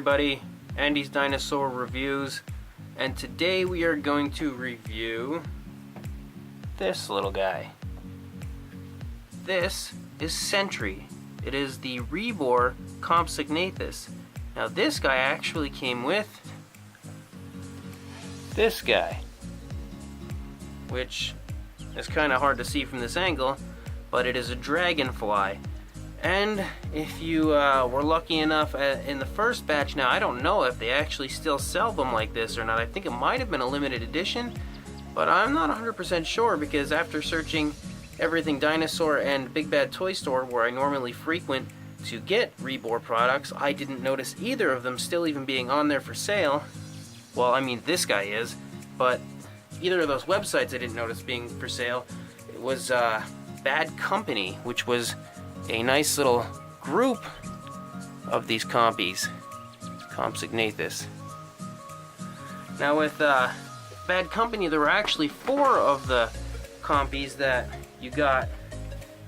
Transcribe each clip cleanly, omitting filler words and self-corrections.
everybody, Andy's Dinosaur Reviews, and today we are going to review this little guy. This is Sentry. It is the Rebor Comsognathus. Now this guy actually came with this guy, which is kind of hard to see from this angle, but it is a Dragonfly. And if you were lucky enough in the first batch, now I don't know if they actually still sell them like this or not. I think it might have been a limited edition, but I'm not 100% sure because after searching Everything Dinosaur and Big Bad Toy Store, where I normally frequent to get Rebor products, I didn't notice either of them still even being on there for sale. Well, I mean, this guy is, but either of those websites I didn't notice being for sale. It was Bad Company, which was a nice little group of these Compys, Comsognathus. Now with Bad Company, there were actually 4 of the Compys that you got,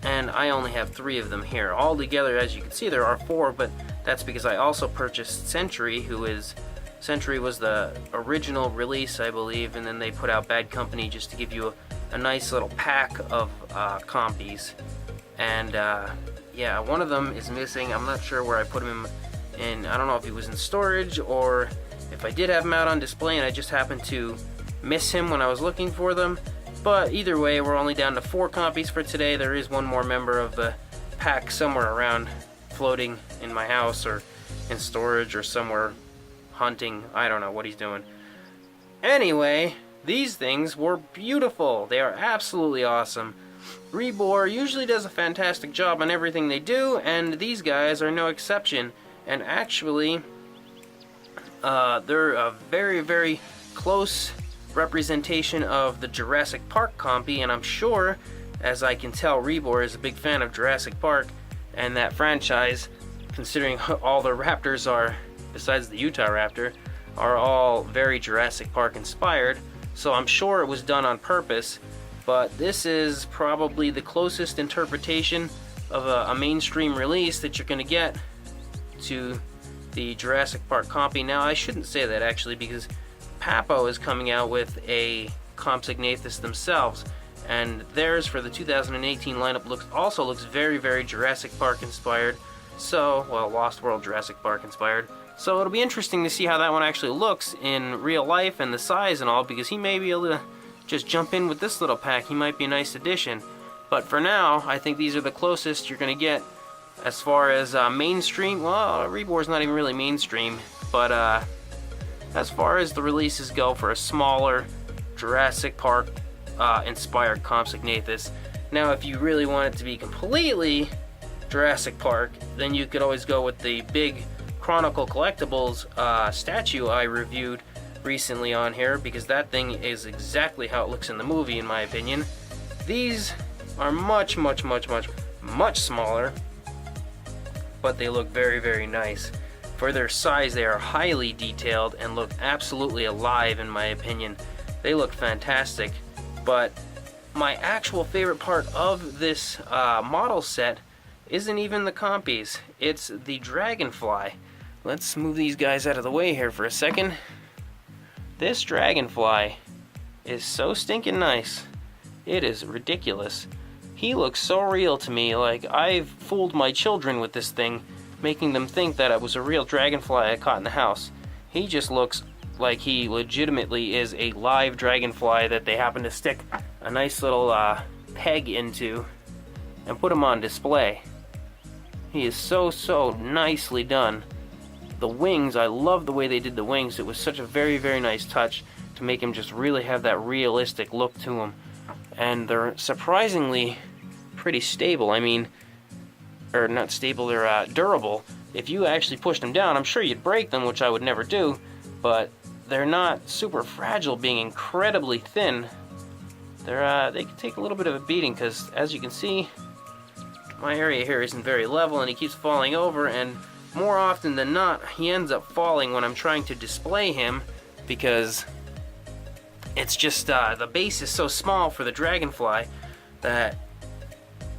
and I only have 3 of them here. All together, as you can see, there are 4, but that's because I also purchased Sentry, Sentry was the original release, I believe, and then they put out Bad Company just to give you a nice little pack of Compys. And yeah, one of them is missing. I'm not sure where I put him in. I don't know if he was in storage or if I did have him out on display and I just happened to miss him when I was looking for them. But either way, we're only down to 4 Compys for today. There is one more member of the pack somewhere around floating in my house or in storage or somewhere hunting. I don't know what he's doing. Anyway, these things were beautiful. They are absolutely awesome. Rebor usually does a fantastic job on everything they do, and these guys are no exception. And actually, they're a very, very close representation of the Jurassic Park Compy, and I'm sure, as I can tell, Rebor is a big fan of Jurassic Park and that franchise, considering all the raptors are, besides the Utah Raptor, are all very Jurassic Park inspired. So I'm sure it was done on purpose. But this is probably the closest interpretation of a mainstream release that you're going to get to the Jurassic Park Compy. Now, I shouldn't say that actually, because Papo is coming out with a Comsognathus themselves, and theirs for the 2018 lineup also looks very, very Jurassic Park inspired. So, well, Lost World Jurassic Park inspired. So it'll be interesting to see how that one actually looks in real life and the size and all, because he may be able to just jump in with this little pack. He might be a nice addition. But for now, I think these are the closest you're going to get as far as mainstream. Well, Rebor's not even really mainstream, but as far as the releases go for a smaller Jurassic Park inspired Comsognathus. Now, if you really want it to be completely Jurassic Park, then you could always go with the big Chronicle Collectibles statue I reviewed recently on here, because that thing is exactly how it looks in the movie, in my opinion. These are much smaller, but they look very, very nice. For their size, they are highly detailed and look absolutely alive, in my opinion. They look fantastic. But my actual favorite part of this model set isn't even the Compys. It's the Dragonfly. Let's move these guys out of the way here for a second. This Dragonfly is so stinking nice. It is ridiculous. He looks so real to me, like I've fooled my children with this thing, making them think that it was a real Dragonfly I caught in the house. He just looks like he legitimately is a live Dragonfly that they happen to stick a nice little peg into and put him on display. He is so nicely done. The wings, I love the way they did the wings. It was such a very, very nice touch to make him just really have that realistic look to him. And they're surprisingly pretty stable. I mean, or not stable, they're durable. If you actually pushed them down, I'm sure you'd break them, which I would never do, but they're not super fragile, being incredibly thin. They can take a little bit of a beating, because as you can see, my area here isn't very level and he keeps falling over, and more often than not, he ends up falling when I'm trying to display him, because it's just, the base is so small for the Dragonfly that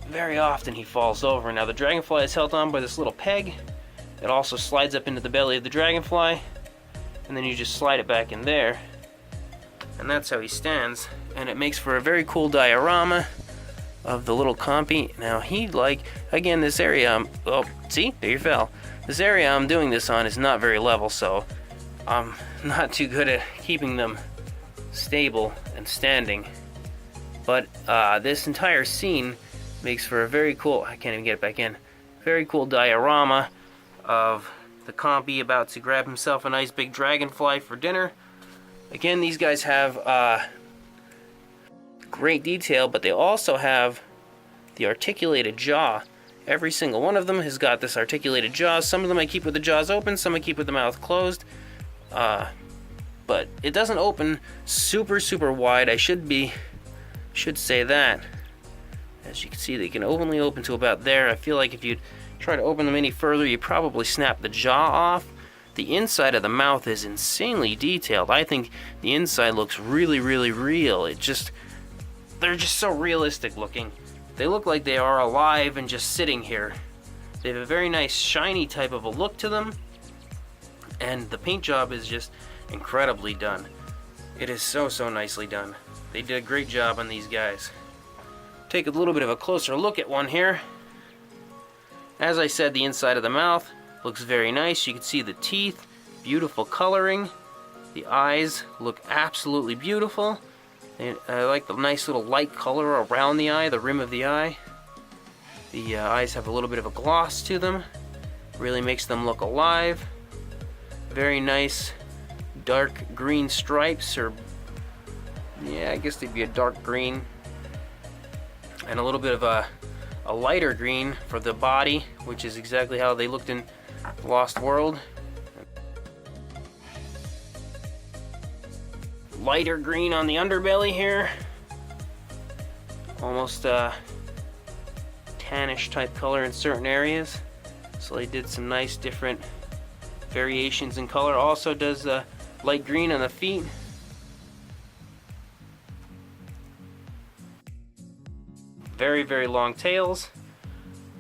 very often he falls over. Now the Dragonfly is held on by this little peg, It also slides up into the belly of the Dragonfly, and then you just slide it back in there, and that's how he stands. And it makes for a very cool diorama of the little compy. Now again, this area, oh, see, there you fell. This area I'm doing this on is not very level, so I'm not too good at keeping them stable and standing. But this entire scene makes for a very cool, I can't even get it back in, very cool diorama of the compy about to grab himself a nice big dragonfly for dinner. Again, these guys have great detail, but they also have the articulated jaw. Every single one of them has got this articulated jaw. Some of them I keep with the jaws open, some I keep with the mouth closed. But it doesn't open super wide. I should say that. As you can see, they can only open to about there. I feel like if you try to open them any further, you probably snap the jaw off. The inside of the mouth is insanely detailed. I think the inside looks really real. They're just so realistic looking. They look like they are alive and just sitting here. They have a very nice shiny type of a look to them, and the paint job is just incredibly done. It is so nicely done. They did a great job on these guys. Take a little bit of a closer look at one here. As I said, the inside of the mouth looks very nice. You can see the teeth, beautiful coloring. The eyes look absolutely beautiful. And I like the nice little light color around the eye, the rim of the eye. The eyes have a little bit of a gloss to them. Really makes them look alive. Very nice dark green stripes, or yeah, I guess they'd be a dark green. And a little bit of a lighter green for the body, which is exactly how they looked in Lost World. Lighter green on the underbelly here. Almost tannish type color in certain areas. So they did some nice different variations in color. Also does light green on the feet. Very long tails.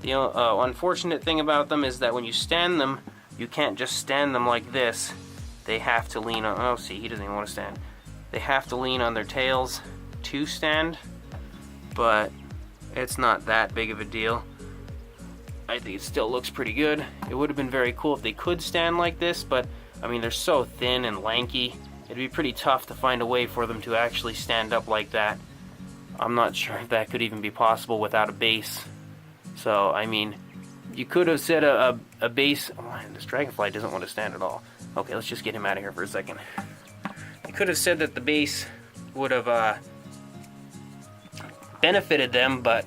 The unfortunate thing about them is that when you stand them, you can't just stand them like this. They have to lean on, oh see, he doesn't even want to stand. They have to lean on their tails to stand, but it's not that big of a deal. I think it still looks pretty good. It would have been very cool if they could stand like this, but I mean, they're so thin and lanky, it'd be pretty tough to find a way for them to actually stand up like that. I'm not sure if that could even be possible without a base. So, I mean, you could have said a base. Oh, this dragonfly doesn't want to stand at all. Okay, let's just get him out of here for a second. You could have said that the base would have benefited them, but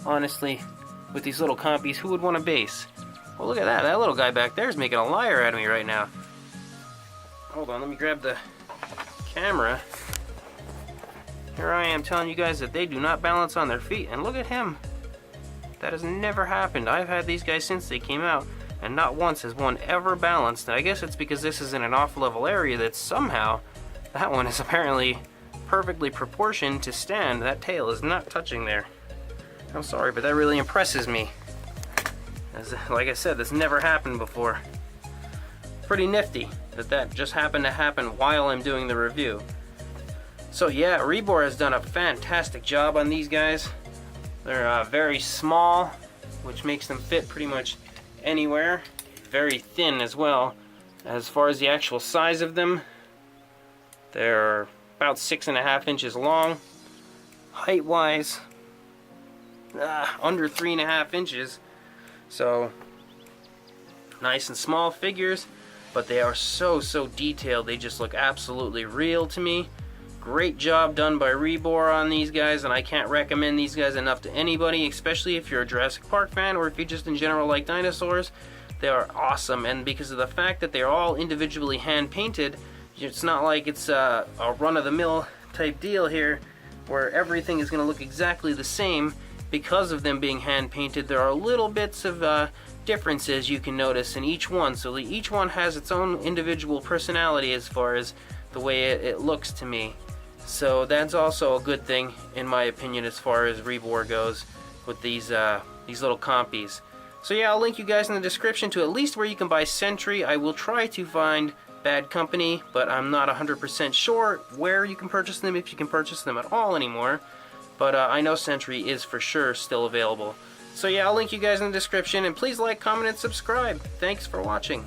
honestly, with these little compies, who would want a base? Well, look at that. That little guy back there is making a liar out of me right now. Hold on, let me grab the camera. Here I am telling you guys that they do not balance on their feet, and look at him. That has never happened. I've had these guys since they came out, and not once has one ever balanced. I guess it's because this is in an off-level area that somehow that one is apparently perfectly proportioned to stand. That tail is not touching there. I'm sorry, but that really impresses me. Like I said, this never happened before. Pretty nifty that just happened to happen while I'm doing the review. So yeah, Rebor has done a fantastic job on these guys. They're very small, which makes them fit pretty much anywhere. Very thin as well. As far as the actual size of them, they're about 6.5 inches long. Height-wise, under 3.5 inches. So, nice and small figures, but they are so detailed. They just look absolutely real to me. Great job done by Rebor on these guys, and I can't recommend these guys enough to anybody, especially if you're a Jurassic Park fan or if you just in general like dinosaurs. They are awesome, and because of the fact that they're all individually hand-painted, it's not like it's a run-of-the-mill type deal here where everything is going to look exactly the same. Because of them being hand-painted, there are little bits of differences you can notice in each one, so each one has its own individual personality as far as the way it looks to me. So that's also a good thing, in my opinion, as far as Rebor goes with these little compies. So yeah, I'll link you guys in the description to at least where you can buy Sentry. I will try to find Bad Company, but I'm not 100% sure where you can purchase them, if you can purchase them at all anymore. But I know Sentry is for sure still available. So yeah, I'll link you guys in the description, and please like, comment, and subscribe. Thanks for watching.